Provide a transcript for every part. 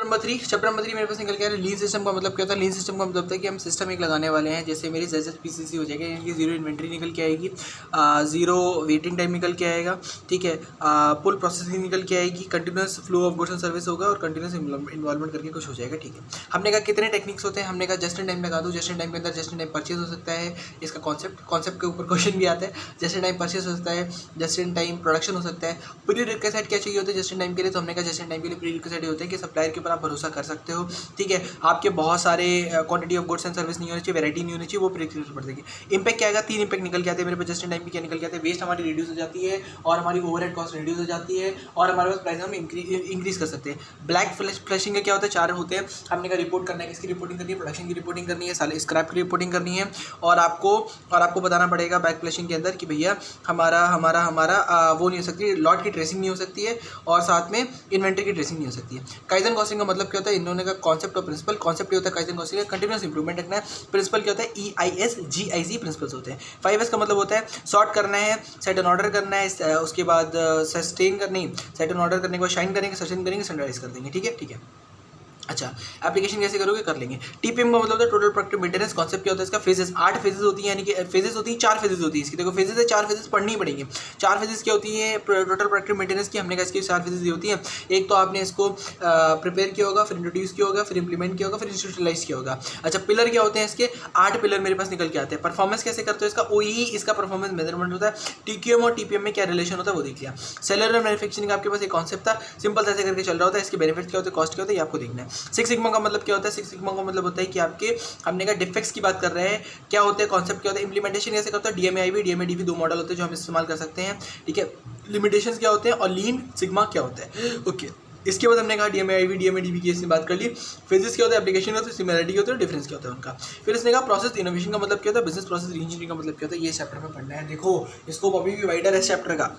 Chapter number 3 मेरे पास निकल के आ रहा है लीन सिस्टम का मतलब क्या होता है। लीन सिस्टम का मतलब होता है कि हम सिस्टम एक लगाने वाले हैं, जैसे मेरी ZZPCC हो जाएगा, इनकी जीरो इन्वेंट्री निकल के आएगी, जीरो वेटिंग टाइम निकल के आएगा, ठीक है, फुल प्रोसेसिंग निकल के आएगी, continuous flow of goods and service होगा और कंटिन्यूस इन्वॉल्वमेंट करके कुछ हो जाएगा, ठीक है। हमने कहा कितने टेक्निक्स होते हैं, हमने कहा जस्ट इन टाइम लगा दो, जस्ट इन टाइम के अंदर जस्ट इन टाइम परचेज हो सकता है, इसका कॉन्सेप्ट के ऊपर क्वेश्चन भी आता है, जस्ट इन टाइम परचेज हो सकता है, जस्ट इन टाइम प्रोडक्शन हो सकता है। प्री रिक्वेस्ट क्या चाहिए होता है जस्ट इन टाइम के लिए, तो हमने कहा जस्ट इन टाइम के लिए प्री रिक्वेस्ट होते हैं कि सप्लायर के ऊपर आप भरोसा कर सकते हो, ठीक है, आपके बहुत सारे quantity of goods and service नहीं होनी चाहिए, वैरायटी नहीं होनी चाहिए, वो प्री रिक्वेस्ट पड़ जाएगी। इंपैक्ट क्या आएगा, 3 इंपैक्ट निकल के आते हैं मेरे पास जस्ट इन टाइम की। क्या निकल के आते हैं, वेस्ट हमारी रिड्यूस हो जाती है और हमारी ओवरहेड कॉस्ट रिड्यूस हो जाती है और हमारे पास प्राइस हम इंक्रीज कर सकते हैं। ब्लैक फ्लैशिंग का क्या होता है, 4 होते हैं। हमने कहा रिपोर्ट करना है, किसकी रिपोर्टिंग करनी है, प्रोडक्शन की रिपोर्टिंग करनी है, साले स्क्रैप की रिपोर्टिंग करनी है और आपको बताना पड़ेगा बैक फ्लैशिंग के अंदर कि भैया हमारा वो नहीं हो सकती, लॉट की ट्रेसिंग नहीं हो सकती है और साथ में इन्वेंट्री की ट्रेसिंग नहीं हो सकती है। काइजन कॉस्टिंग का मतलब क्या होता है, इन्होंने का कॉन्सेप्ट और प्रिंसिपल। कॉन्सेप्ट ये होता है काइजन कॉस्टिंग का कंटिन्यूस इंप्रूवमेंट रखना है। प्रिंसिपल क्या होता है, EIS GIC प्रिंसिपल्स होते हैं। 5S का मतलब होता है सॉर्ट करना है, सेट एन ऑर्डर करना है, उसके बाद सस्टेन करनी, सेट एन ऑर्डर करने के बाद शाइन करेंगे, सस्टेन करेंगे, स्टैंडर्डाइज कर देंगे, ठीक है, ठीक है। अच्छा, एप्लीकेशन कैसे करोगे, कर लेंगे। TPM का मतलब होता है टोटल प्रोडक्टिव मेंटेनेंस। कॉन्सेप्ट क्या होता है इसका, फेजेस, 8 फेजेस होती हैं, यानी कि फेजेस होती हैं, 4 फेजेस होती है इसकी। देखो फेजेस है, 4 फेजेस पढ़नी ही पड़ेंगे। 4 फेजेस क्या होती है टोटल प्रोडक्टिव मेंटेनेंस की, हमने कहा इसकी 4 फेजेस ये होती हैं। एक तो आपने इसको प्रिपेयर किया होगा, फिर इंट्रोड्यूस किया होगा, फिर इंप्लीमेंट किया होगा, फिर इंस्टीट्यूशलाइज किया होगा। अच्छा, पिलर क्या होते हैं इसके, 8 पिलर मेरे पास निकल के आते हैं। परफॉर्मेंस कैसे करते हो इसका, OEE इसका परफॉर्मेंस मेजरमेंट होता है। TQM और TPM में क्या रिलेशन होता है वो देख लिया। सेलर और मैन्युफैक्चरिंग का आपके पास एक कॉन्सेप्ट था, सिंपल से ऐसे करके चल रहा होता है। इसके बेनिफिट्स क्या होते हैं, कॉस्ट क्या होता है, ये आपको देखना है। 6 सिग्मा का मतलब क्या होता है, 6 सिग्मा का मतलब होता है कि आपके, हमने कहा डिफेक्ट्स की बात कर रहे हैं, क्या होते हैं, कॉन्सेप्ट क्या होता है, इंप्लीमेंटेशन कैसे करता है। DMAIB DMADB 2 मॉडल होते हैं जो हम इस्तेमाल कर सकते हैं, ठीक है। लिमिटेशंस क्या होते हैं और लीन सिग्मा क्या होता है, ओके। इसके बाद हमने कहा DMAIB DMADB की इसमें बात कर ली। फेजेस क्या होता है, एप्लीकेशन क्या होता है, सिमिलरिटी क्या होता है, डिफरेंस क्या होता है उनका। फिर इसने कहा प्रोसेस इनोवेशन का मतलब क्या होता है, बिजनेस प्रोसेस रीइंजीनियरिंग का मतलब क्या होता है, ये चैप्टर में पढ़ना है। देखो इसको अभी भी वाइडर है इस चैप्टर का।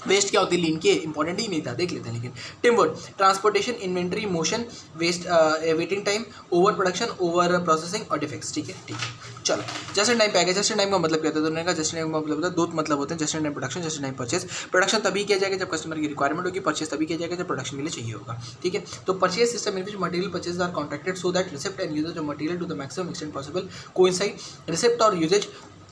वेस्ट क्या होती है, लीन के इंपॉर्टेंट ही नहीं था, देख लेते हैं। लेकिन TIMWOOD, transportation, inventory, motion, waste, waiting time, over production, over processing और डिफेक्ट्स, ठीक है, ठीक है। चलो जस्ट इन टाइम पे आ गया। जस्ट इन टाइम का मतलब क्या होता है, दोनों का जस्ट इन टाइम का मतलब होता है, 2 मतलब होते हैं, just in time production, just in time purchase. Production तभी किया जाएगा जब कस्टमर की रिक्वायरमेंट होगी, परचेज तभी किया जाएगा जब प्रोडक्शन के लिए चाहिए होगा, ठीक है। तो purchase system in which material purchase are contracted so that receipt and usages of material to the maximum extent possible coincide. Receipt और यूजेज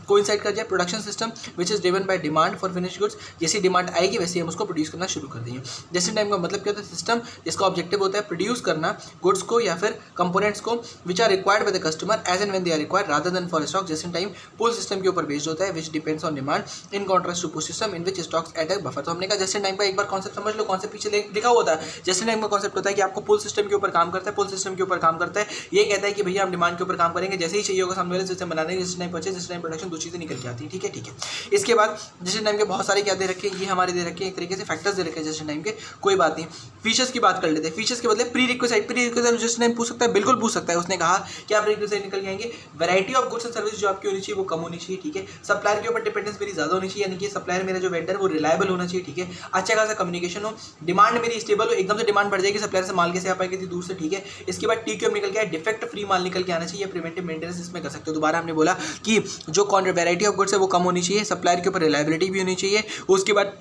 कोइंसाइड कर जाए। Production system which is driven by demand for finish goods, जैसी demand आएगी वैसे हम उसको produce करना शुरू कर देंगे। जस्ट इन टाइम का मतलब क्या होता है, सिस्टम जिसका ऑब्जेक्टिव होता है प्रोड्यूस करना गुड्स को या फिर कंपोनेंट्स को which are required by the customer as and when they are required rather than for stock. Just in time pull system के ऊपर बेस्ड होता है which depends on demand in contrast to push system in which stocks at a buffer. तो हमने कहा just in time का एक बार concept समझ लो, कॉन्सेप्ट पीछे लिखा हुआ था। जस्ट इन टाइम का कॉन्सेप्ट होता है कि आपको पुल सिस्टम के ऊपर काम करता है, पुल सिस्टम के ऊपर काम करता है, ये कहता है कि भैया हम डिमांड के ऊपर काम करेंगे, जैसे ही चाहिए होगा सामने वाले सिस्टम बनाने के, just time purchase, just time production, 2 चीजें निकल के आती है, ठीक है, ठीक है। इसके बाद जस्ट इन टाइम के बहुत सारे क्या दे रखे हैं, ये हमारे दे रखे हैं एक तरीके से फैक्टर्स दे रखे हैं जस्ट इन टाइम के, कोई बात नहीं। फीचर्स की बात कर लेते हैं। फीचर्स के बदले pre request just in time पूछ सकता है, बिल्कुल पूछ सकता है। उसने कहा कि आप प्री रिक्वेस्ट निकल के आएंगे, variety of goods and service जो आपकी होनी चाहिए वो कम होनी चाहिए, ठीक है। सप्लायर के ऊपर डिपेंडेंस मेरी ज्यादा होनी चाहिए, यानी कि सप्लायर मेरा जो वेंडर वो रिलायबल होना चाहिए, ठीक है। अच्छा खासा कम्युनिकेशन हो, डिमांड मेरी स्टेबल हो, एकदम से डिमांड बढ़ जाएगी सप्लायर से माल कैसे आ पाएगी थी दूर से, ठीक है। इसके बाद TQM निकल के आए, डिफेक्ट फ्री माल निकल के आना चाहिए, प्रिवेंटिव मेंटेनेंस इसमें कर सकते हो। दोबारा हमने बोला कि जो वैरायटी ऑफ गुड्स है वो कम होनी चाहिए, सप्लायर के ऊपर रिलायबिलिटी भी होनी चाहिए, उसके बाद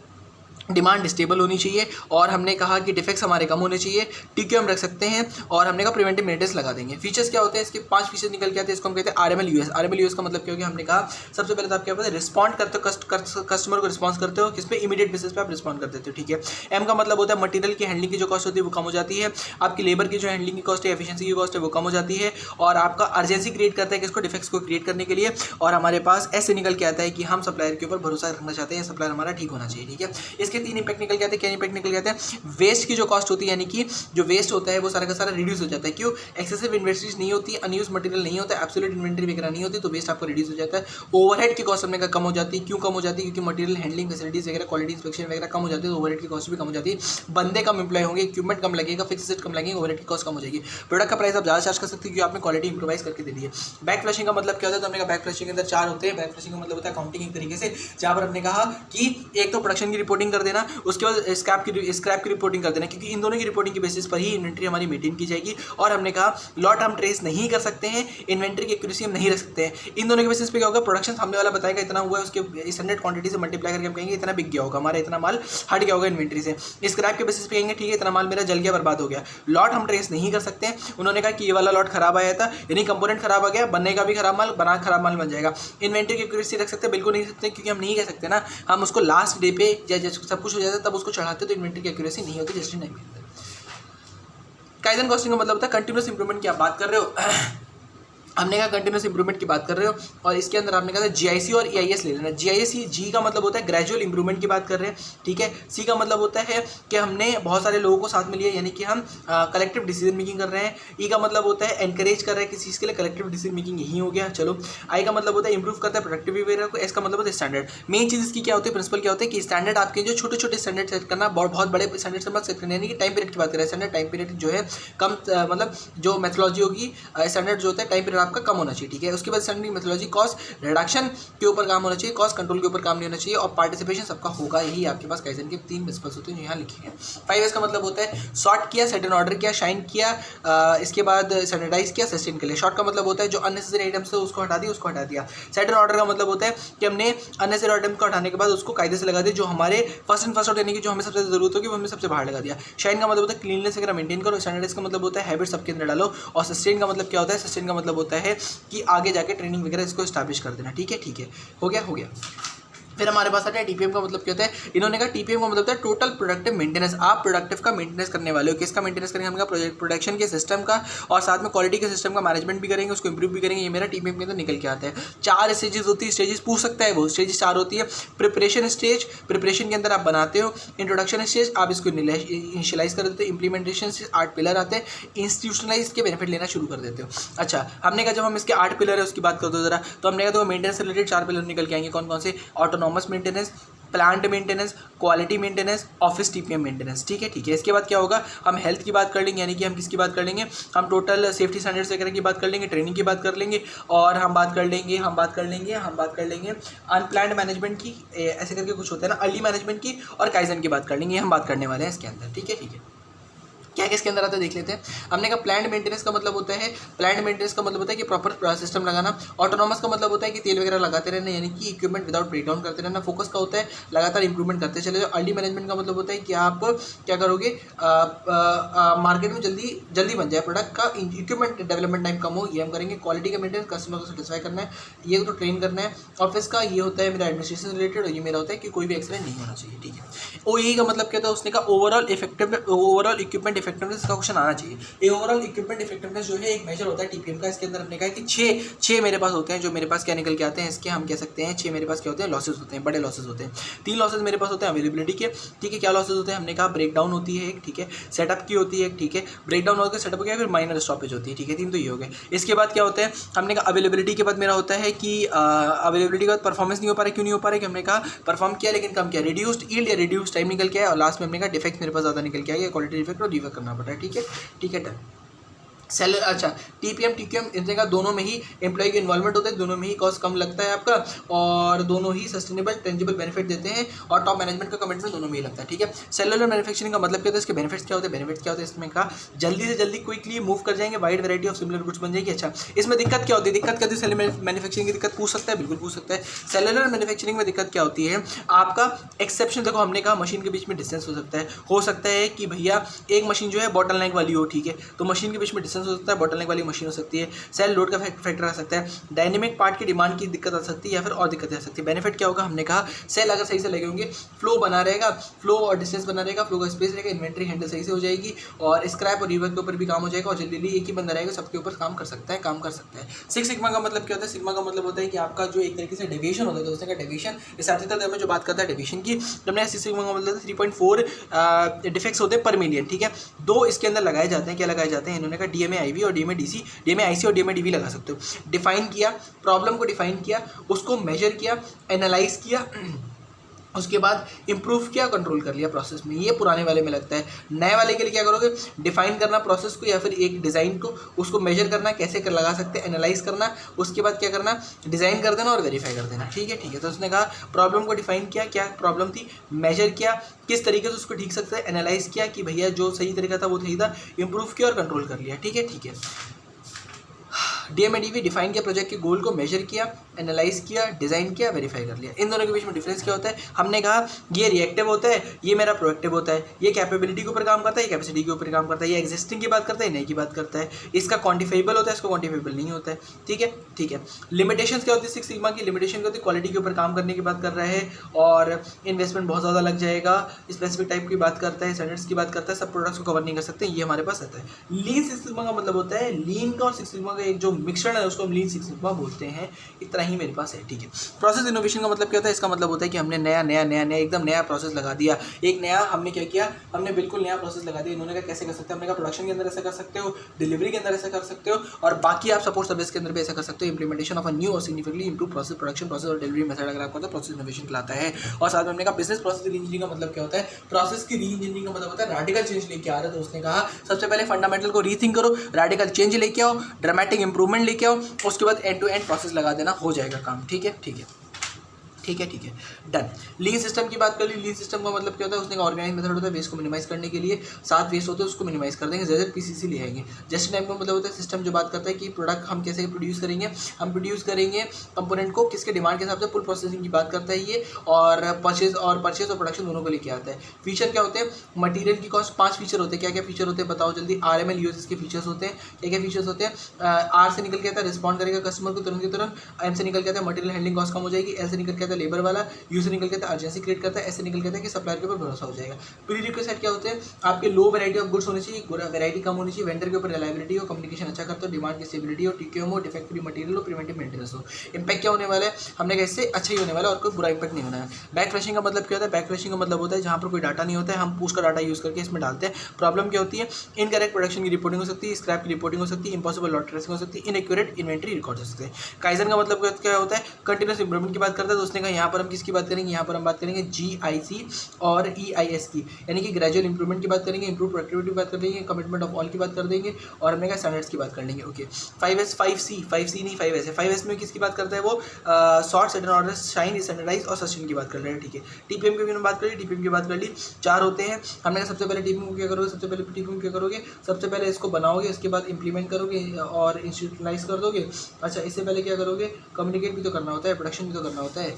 डिमांड स्टेबल होनी चाहिए और हमने कहा कि डिफेक्ट्स हमारे कम होने चाहिए, TQM रख सकते हैं और हमने कहा प्रिवेंटिव मेंटेनेंस लगा देंगे। फीचर्स क्या होते हैं इसके, 5 फीचर्स निकल के आते हैं, इसको हम कहते हैं RML US। RML US का मतलब क्या हो गया, हमने कहा सबसे पहले तो आप क्या पता है रिस्पॉन्ड करते हो, कस्टमर को रिस्पॉन्स करते हो, किस पे, इमीडिएट बेसिस पे आप रिस्पॉन्ड कर देते हो, ठीक है। M का मतलब होता है मटीरियल की हैंडलिंग की जो कॉस्ट होती है वो कम हो जाती है, आपकी लेबर की जो हैंडलिंग की कॉस्ट है, एफिशिएंसी की कॉस्ट है वो कम हो जाती है और आपका अर्जेंसी क्रिएट करता है किसको, डिफेक्ट्स को क्रिएट करने के लिए। और हमारे पास ऐसे निकल के आता है कि हम सप्लायर के ऊपर भरोसा रखना चाहते हैं, सप्लायर हमारा ठीक होना चाहिए, ठीक है। इसके 3 इंपैक्ट निकल के आते हैं। क्या इंपैक्ट निकल जाते हैं, वेस्ट की जो कॉस्ट होती है, यानी कि जो वेस्ट होता है वो सारा का सारा रिड्यूस हो जाता है। क्यों, एक्सेसिव इन्वेंट्रीज नहीं होती, अनयूज मटेरियल नहीं होता, एब्सोल्यूट इन्वेंट्री वगैरह नहीं होती, तो वेस्ट आपको रिड्यूस हो जाता है। ओवरहेड की कॉस्ट हमने कम हो जाती है। क्यों कम हो जाती है, क्योंकि मटेरियल हैंडलिंग फैसिलिटीज वगैरह, क्वालिटी इंस्पेक्शन वगैरह कम हो जाती है, तो ओवरहेड की कॉस्ट भी कम हो जाती है। बंदे कम एम्प्लॉय होंगे, इक्विपमेंट कम लगेगा, फिक्स कम लगेंगे, ओवरहेड की कॉस्ट कम हो जाएगी। प्रोडक्ट का प्राइस आप ज़्यादा चार्ज कर सकते हैं क्योंकि आपने क्वालिटी इंप्रोवाइज करके दे दी है। बैक फ्लैशिंग का मतलब क्या होता है, तो हमने कहा बैक फ्लैशिंग के अंदर 4 होते हैं। बैक फ्लैशिंग का मतलब होता है काउंटिंग एक तरीके से, जहाँ पर हमने कहा कि एक तो प्रोडक्शन की रिपोर्टिंग कर देना, उसके बाद स्क्रैप की रिपोर्टिंग कर देना, क्योंकि इन दोनों की रिपोर्टिंग के बेसिस पर ही इन्वेंट्री हमारी मेंटेन की जाएगी। और हमने कहा लॉट हम ट्रेस नहीं कर सकते हैं, इन्वेंट्री की एक्यूरेसी हम नहीं रख सकते हैं। इन दोनों के बेसिस पे क्या होगा, प्रोडक्शन सामने वाला बताएगा इतना हुआ है, उसके स्टैंडर्ड क्वांटिटी से मल्टीप्लाई करके हम कहेंगे इतना बिक गया होगा, हमारा इतना माल हट गया होगा इन्वेंट्री से। स्क्रैप के बेसिस पे कहेंगे ठीक है इतना माल मेरा जल गया, बर्बाद हो गया। लॉट हम ट्रेस नहीं कर सकते हैं। उन्होंने कहा कि ये वाला लॉट खराब आया था, यानी कंपोनेंट खराब आ गया, बनने का भी खराब माल, बना खराब माल बन जाएगा। इन्वेंट्री की एक्यूरेसी रख सकते हैं, बिल्कुल नहीं सकते, क्योंकि हम नहीं कह सकते ना, हम उसको लास्ट डे पे जब सब कुछ हो जाता है तब उसको चढ़ाते, तो इन्वेंट्री की एक्यूरेसी नहीं होती जस्ट इन टाइम के अंदर। काइजन कॉस्टिंग का मतलब होता है कंटिन्यूस इंप्रूवमेंट की आप बात कर रहे हो। हमने कहा कंटिन्यूस इंप्रूवमेंट की बात कर रहे हो, और इसके अंदर आपने कहा था जीआईसी और ईआईएस ले लेना। जीआईसी जी का मतलब होता है ग्रेजुअल इंप्रूवमेंट की बात कर रहे हैं, ठीक है। सी का मतलब होता है कि हमने बहुत सारे लोगों को साथ में लिया, यानी कि हम कलेक्टिव डिसीजन मेकिंग कर रहे हैं। ई का मतलब होता है एनकरेज कर रहे हैं किसी चीज़ के लिए, कलेक्टिव डिसीजन मेकिंग यही हो गया। चलो, आई का मतलब होता है इंप्रूव करता है प्रोडक्टिव बिहेवियर को। एस का मतलब होता है स्टैंडर्ड। मेन चीज़ इसकी क्या होती है, प्रिंसिपल क्या होता है कि स्टैंडर्ड आपके जो छोटे छोटे स्टैंडर्ड सेट करना, बहुत बड़े स्टैंडर्ड से मत सेट करना, यानी कि टाइम पीरियड की बात करें, स्टैंडर्ड टाइम पीरियड जो है कम, मतलब जो मेथोलॉजी होगी, स्टैंडर्ड जो होता है टाइम पीरियड आपका कम होना चाहिए, ठीक है। उसके बाद स्टैंडर्ड मेथोलॉजी कॉस्ट रिडक्शन के ऊपर काम होना चाहिए, कॉस्ट कंट्रोल के ऊपर काम नहीं होना चाहिए, और पार्टिसिपेशन सबका होगा। यही आपके पास काइजन के 3 प्रिंसिपल्स होते हैं जो यहाँ लिखे हैं। 5S का मतलब होता है सॉर्ट किया, सेट एंड ऑर्डर किया, शाइन किया, इसके बाद स्टैंडर्डाइज किया, सस्टेन के लिए। शॉर्ट का मतलब होता है जो अननेसेसरी आइटम्स थे उसको हटा दिया, उसको हटा दिया। सेट एंड ऑर्डर का मतलब होता है कि हमने अननेसेसरी आइटम्स को हटाने के बाद उसको कायदे से लगा दिया, जो हमारे फर्स्ट इन फर्स्ट आउट, यानी कि जो हमें सबसे जरूरत होगी वो हमें सबसे बाहर लगा दिया। शाइन का मतलब होता है क्लीननेस वगैरह मेंटेन करो। स्टैंडर्डाइज का मतलब होता है हैबिट सबके अंदर डालो। और सस्टेन का मतलब क्या होता है, सस्टेन का मतलब होता है कि आगे जाके ट्रेनिंग वगैरह इसको एस्टैब्लिश कर देना, ठीक है, ठीक है, हो गया। फिर हमारे पास आता है टीपीएम का मतलब क्या होता है। इन्होंने कहा टीपीएम का मतलब होता है टोटल प्रोडक्टिव मेंटेनेंस। आप प्रोडक्टिव का मेंटेनेंस करने वाले हो। किसका मेंटेनेंस करेंगे, हमने कहा प्रोडक्शन के सिस्टम का, और साथ में क्वालिटी के सिस्टम का मैनेजमेंट भी करेंगे, उसको इंप्रूव भी करेंगे। ये मेरा टीपीएम के अंदर निकल के आता है। 4 स्टेजेस होती है, स्टेजेस पूछ सकता है वो, स्टेजेस 4 होती है। प्रिपरेशन स्टेज, प्रिपरेशन के अंदर आप बनाते हो। इंट्रोडक्शन स्टेज, आप इसको इनिशियलाइज कर देते हो। इंप्लीमेंटेशन से 8 पिलर आते हैं। इंस्टीट्यूशनलाइज के बेनिफिट लेना शुरू कर देते हो। अच्छा, हमने कहा जब हम इसके 8 पिलर है उसकी बात करते हो जरा, तो हमने कहा तो मेंटेनेंस से रिलेटेड 4 पिलर निकल के आएंगे। कौन कौन से, autonomous maintenance, plant maintenance, quality maintenance, office TPM maintenance, ठीक है, ठीक है। इसके बाद क्या होगा, हम हेल्थ की बात कर लेंगे, यानी कि हम किसकी बात कर लेंगे, हम टोटल सेफ्टी स्टैंडर्ड्स वगैरह की बात कर लेंगे, ट्रेनिंग की बात कर लेंगे, और हम बात कर लेंगे अनप्लान्ड मैनेजमेंट की, ऐसे करके कुछ होता है ना, अर्ली मैनेजमेंट की, और काइजन की बात कर लेंगे। हम बात करने वाले हैं इसके अंदर, ठीक है, ठीक है। क्या किसके अंदर आता है देख लेते हैं। हमने कहा प्लांट मेंटेनेंस का मतलब होता है, कि प्रॉपर सिस्टम लगाना। ऑटोनॉमस का मतलब होता है कि तेल वगैरह लगाते रहना, यानी कि इक्विपमेंट विदाउट ब्रेक डाउन करते रहना। फोकस का होता है लगातार इंप्रूवमेंट करते चले जाओ। अर्ली मैनेजमेंट का मतलब होता है कि आप क्या करोगे, मार्केट में जल्दी बन जाए प्रोडक्ट का, इक्विपमेंट डेवलपमेंट टाइम कम हो, ये हम करेंगे। क्वालिटी का मेंटेनेंस, कस्टमर को सेटिस्फाई करना है, ये तो ट्रेन करना है। ऑफिस का ये होता है मेरा एडमिनिस्ट्रेशन रिलेटेड, और ये मेरा होता है कि कोई भी एक्सीडेंट नहीं होना चाहिए, ठीक है। ओई का मतलब क्या था, उसने कहा ओवरऑल इक्विपमेंट इफेक्टिवनेस का क्वेश्चन आना चाहिए। ये ओवरऑल इक्विपमेंट इफेक्टिवनेस जो है एक मेजर होता है टीपीएम का। इसके अंदर हमने कहा कि 6 मेरे पास होते हैं, जो मेरे पास क्या निकल के आते हैं, इसके हम कह सकते हैं 6 मेरे पास क्या होते हैं, लॉसेज होते हैं, बड़े लॉसेज होते हैं। 3 लॉसेज मेरे पास होते हैं अवेलेबिलिटी के, ठीक है। क्या लॉसेज होते हैं, हमने कहा ब्रेक डाउन होती है एक, ठीक है, सेटअप की होती है, ठीक है, ब्रेक डाउन होकर सेटअप हो गया, फिर माइनर स्टॉपेज होती है, ठीक है। 3 तो ये हो गए। इसके बाद क्या होता है, हमने कहा अवेलेबिलिटी के बाद मेरा होता है कि अवेलेबिलिटी के बाद परफॉर्मेंस नहीं हो पा रहा है। क्यों नहीं हो पा रहा है, कि हमने कहा परफॉर्म किया लेकिन कम किया, रिड्यूस्ड यील्ड या रिड्यूस्ड टाइम निकल के आया, और लास्ट में हमने कहा डिफेक्ट मेरे पास ज़्यादा निकल के आया, क्वालिटी डिफेक्ट और रिवर्क करना पड़ रहा है, ठीक है, ठीक है, डन। अच्छा, टीपीएम इनसे का दोनों में ही एम्प्लॉय के इन्वॉल्वमेंट होता है, दोनों में ही कॉस्ट कम लगता है आपका, और दोनों ही सस्टेनेबल टेंजिबल बेनिफिट देते हैं, और टॉप मैनेजमेंट का कमिटमेंट दोनों में ही लगता है, ठीक है। सेलुलर मैन्युफैक्चरिंग का मतलब क्या होता है, इसके बेनिफिट्स क्या होते हैं, इसमें कहा जल्दी से जल्दी क्विकली मूव कर जाएंगे, wide variety of similar goods बन जाएगी। अच्छा, इसमें दिक्कत क्या होती है, सेलुलर मैन्युफैक्चरिंग की दिक्कत पूछ सकता है, बिल्कुल पूछ सकता है। सेलुलर मैन्युफैक्चरिंग में दिक्कत क्या होती है, आपका एक्सेप्शन देखो, हमने कहा मशीन के बीच में डिस्टेंस हो सकता है कि भैया एक मशीन जो है बॉटल नेक वाली हो, ठीक है, तो मशीन के बीच में डिस्टेंस हो सकता है, बॉटल नेक मशीन हो सकती है। सेल लोड का फैक्टर आ सकता है, डायनेमिक पार्ट की डिमांड की दिक्कत आ सकती है, या फिर और दिक्कतें आ सकती है। बेनिफिट क्या होगा, हमने कहा सेल अगर सही से लगे होंगे, फ्लो बना रहेगा, फ्लो और डिस्टेंस बना रहेगा, फ्लो का स्पेस रहेगा, इन्वेंट्री हैंडल सही से हो जाएगी, और स्क्रैप और रिवर्क के ऊपर भी काम हो जाएगा, और जल्दी एक ही बंदा रहेगा सबके ऊपर काम कर सकता है। सिक्स सिग्मा का मतलब क्या होता है, सिग्मा का मतलब होता है कि आपका जो एक तरीके से डेविएशन होता है, दोस्तों का डेविएशन, इस आर्थिकता में जो बात करता है डेविएशन की, हमने सिक्स सिग्मा का मतलब 3.4 डिफेक्ट्स होते हैं पर मिलियन, ठीक है। 2 इसके अंदर लगाए जाते हैं, क्या लगाए जाते हैं, इन्होंने कहा डीएमए आईवी और डीएमए डीसी, डीएमए आईसी और डीएमए डीवी लगा सकते हो। डिफाइन किया, प्रॉब्लम को डिफाइन किया, उसको मेजर किया, एनालाइज किया, उसके बाद इंप्रूव किया, कंट्रोल कर लिया प्रोसेस में। ये पुराने वाले में लगता है। नए वाले के लिए क्या करोगे, डिफाइन करना प्रोसेस को या फिर एक डिज़ाइन को, उसको मेजर करना कैसे कर लगा सकते हैं, एनालाइज करना, उसके बाद क्या करना, डिज़ाइन कर देना और वेरीफाई कर देना। ठीक है, ठीक है। तो उसने कहा प्रॉब्लम को डिफाइन किया, क्या प्रॉब्लम थी, मेजर किया, किस तरीके से उसको ठीक सकते हैं, एनालाइज किया कि भैया जो सही तरीका था वो सही था, इंप्रूव किया और कंट्रोल कर लिया। ठीक है, ठीक है। DMADV डिफाइन किया, प्रोजेक्ट के गोल को मेजर किया, एनालाइज किया, डिज़ाइन किया, वेरीफाई कर लिया। इन दोनों के बीच में डिफरेंस क्या होता है, हमने कहा ये रिएक्टिव होता है, ये मेरा प्रोएक्टिव होता है। ये कैपेबिलिटी के ऊपर काम करता है, ये कैपेसिटी के ऊपर काम करता है। ये एग्जिस्टिंग की बात करता है, नई की बात करता है। इसका क्वान्टिफाइबल होता है, इसको क्वान्टिफाइबल नहीं होता है। ठीक है, ठीक है। लिमिटेशंस क्या होती है, सिक्स सिग्मा की लिमिटेशन क्या होती है, क्वालिटी के ऊपर काम करने की बात कर रहा है और इन्वेस्टमेंट बहुत ज़्यादा लग जाएगा। स्पेसिफिक टाइप की बात करता है, स्टैंडर्ड्स की बात करता है, सब प्रोडक्ट्स को कवर नहीं कर सकते, ये हमारे पास आता है। लीन सिक्स सिग्मा का मतलब होता है, लीन का और सिक्स सिग्मा का एक जो मिक्सचर है उसको हम लीन सिक्स सिग्मा बोलते हैं। इतना ही मेरे पास है। ठीक है। प्रोसेस इनोवेशन का मतलब क्या होता है, इसका मतलब होता है कि हमने नया एकदम नया प्रोसेस लगा दिया। एक नया हमने क्या किया, हमने बिल्कुल नया प्रोसेस लगा दिया। इन्होंने कहा कैसे कर सकते हैं, हमने कहा प्रोडक्शन के अंदर ऐसा कर सकते हो, डिलीवरी के अंदर ऐसा कर सकते हो और बाकी आप सपोर्ट सर्विस के अंदर भी ऐसा कर सकते हो। इंप्लीमेंटेशन ऑफ अ न्यू और significantly improve process, production process और डिलीवरी मेथड अगर आपको प्रोसेस इनोवेशन कहलाता है। और साथ में हमने कहा बिजनेस प्रोसेस रीइंजीनियरिंग का मतलब क्या होता है, प्रोसेस की रीइंजीनियरिंग का मतलब होता है रैडिकल चेंज लेके आ रहा है। तो उसने कहा सबसे पहले फंडामेंटल को रीथिंक करो, रैडिकल चेंज लेके आओ, ड्रामेटिक इंप्रूवमेंट लेके आओ, उसके बाद एंड टू एंड प्रोसेस लगा देना, हो जाएगा काम। ठीक है, ठीक है, ठीक है, ठीक है, डन। लीन सिस्टम की बात कर ली। लीन सिस्टम का मतलब क्या होता है, उसने ऑर्गेनाइज मेथड होता है वेस्ट को मिनिमाइज करने के लिए, 7 वेस्ट होते हैं उसको मिनिमाइज कर देंगे, ZZPCC ले आएंगे। जस्ट टाइम का मतलब होता है सिस्टम जो बात करता है कि प्रोडक्ट हम कैसे प्रोड्यूस करेंगे, हम प्रोड्यूस करेंगे कंपोनेंट को किसके डिमांड के हिसाब से, फुल प्रोसेसिंग की बात करता है ये, और परचेज और प्रोडक्शन दोनों को लेके आता है। फीचर क्या होते हैं, मटीरियल की कॉस्ट, 5 फीचर होते हैं। क्या क्या फीचर होते हैं बताओ जल्दी। RML यूएस के फीचर्स होते हैं। क्या क्या फीचर्स होते हैं, R से निकल के आता है रिस्पॉन्ड करेगा कस्टमर को तुरंत के तुरंत, M से निकल के आता है मटीरियल हैंडलिंग कॉस्ट कम हो जाएगी, L से निकल के आता है लेबर वाला, U से निकल के आता है अर्जेंसी क्रिएट करता है, ऐसे निकल के आता है कि सप्लायर के ऊपर भरोसा हो जाएगा। प्री रिक्वेस्ट क्या होते हैं, आपके लो वैरायटी ऑफ गुड्स होनी चाहिए, वैरायटी कम होनी चाहिए, वेंडर के ऊपर रिलायबिलिटी हो, कम्युनिकेशन अच्छा करता हो, डिमांड की स्टेबिलिटी हो, TQM हो, डिफेक्ट फ्री मटेरियल हो, प्रिवेंटिव मेंटेनेंस हो। इम्पैक्ट क्या होने वाला है, हमने कहा इससे अच्छा ही होने वाला है और कोई बुरा इम्पैक्ट नहीं होना है। बैक फ्लैशिंग का मतलब क्या होता है, बैक फ्लैशिंग का मतलब होता है जहाँ पर कोई डाटा नहीं होता है, हम उसका डाटा यूज़ करके इसमें डालते हैं। प्रॉब्लम क्या होती है, इनकरेक्ट प्रोडक्शन की रिपोर्टिंग हो सकती है, स्क्रैप की रिपोर्टिंग हो सकती है, इम्पॉसिबल लॉट ट्रेसिंग हो सकती है, इनएक्यूरेट इन्वेंट्री रिकॉर्ड हो सकते हैं। काइजन का मतलब क्या होता है, कंटिन्यूस इंप्रूवमेंट की बात करता है। तो उसने कहा यहाँ पर हम किसकी बात करेंगे, यहाँ पर हम बात करेंगे GIC और EIS की, यानी कि ग्रेजुअल इंप्रूवमेंट की बात करेंगे, इंप्रूव प्रोडक्टिविटी की बात कर देंगे, कमिटमेंट ऑफ ऑल की बात कर देंगे और हमने कहा स्टैंडर्ड्स की बात कर लेंगे। ओके, 5S 5C नहीं 5S है। 5S में किसकी बात करता है वो, sort, set in order, shine, standardise और सस्टेन की बात कर रहे हैं। ठीक है। TPM की भी बात कर ली, TPM की बात कर ली, 4 होते हैं। हमने कहा सबसे पहले TPM क्या करोगे, सबसे पहले इसको बनाओगे, उसके बाद इंप्लीमेंट करोगे और इंस्टीट्यूशनलाइज कर दोगे। अच्छा, इससे पहले क्या करोगे, कम्युनिकेट भी तो करना होता है, प्रोडक्शन भी तो करना होता है।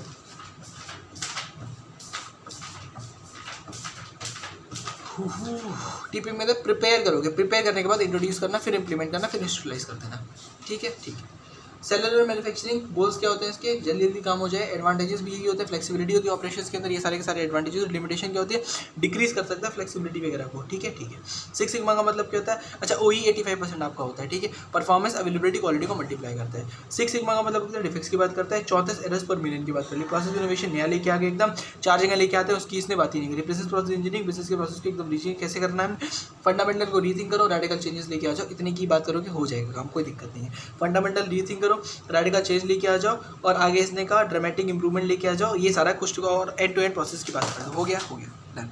TPM में तो प्रिपेयर करोगे, प्रिपेयर करने के बाद इंट्रोड्यूस करना, फिर इंप्लीमेंट करना, फिर इंस्टॉलाइज कर देना। ठीक है, ठीक है। सेलुलर मैन्युफैक्चरिंग गोल्स क्या होते हैं इसके, जल्दी जल्दी काम हो जाए। एडवांटेजेस भी यही होते हैं, फ्लेक्सिबिलिटी होती है ऑपरेशंस के अंदर, ये सारे के सारे एडवांटेजेस। और लिमिटेशन क्या होती है, डिक्रीज कर सकता है फ्लेक्सिबिलिटी वगैरह को। ठीक है, ठीक है। 6 सिग्मा का मतलब क्या होता है, अच्छा OE 85% आपका होता है। ठीक है, परफॉर्मेंस, अवेलेबिलिटी, क्वालिटी को मल्टीप्लाई करता है। 6 सिग्मा का मतलब होता है डिफेक्ट्स की बात करता है। 34 एरर्स पर मिलियन की बात कर ली। प्रोसेस इनोवेशन नया लेके आ गया एकदम, 4 जगह लेके आते हैं, उसकी इसने बात ही नहीं करी। बिजनेस प्रोसेस इंजीनियरिंग, बिजनेस के प्रोसेस को एकदम रीचिंग कैसे करना है, फंडामेंटल को रीथिंक करो, रेडिकल चेंजेस लेके आ जाओ, इतनी की बात करो कि हो जाएगा काम, कोई दिक्कत नहीं है। फंडामेंटल रीथिंक करो, रेडिकल चेंज लेके आ जाओ और आगे इसने कहा ड्रामेटिक इंप्रूवमेंट लेके आ जाओ। ये सारा कुछ और एंड टू एंड प्रोसेस की बात कर दो, हो गया डन।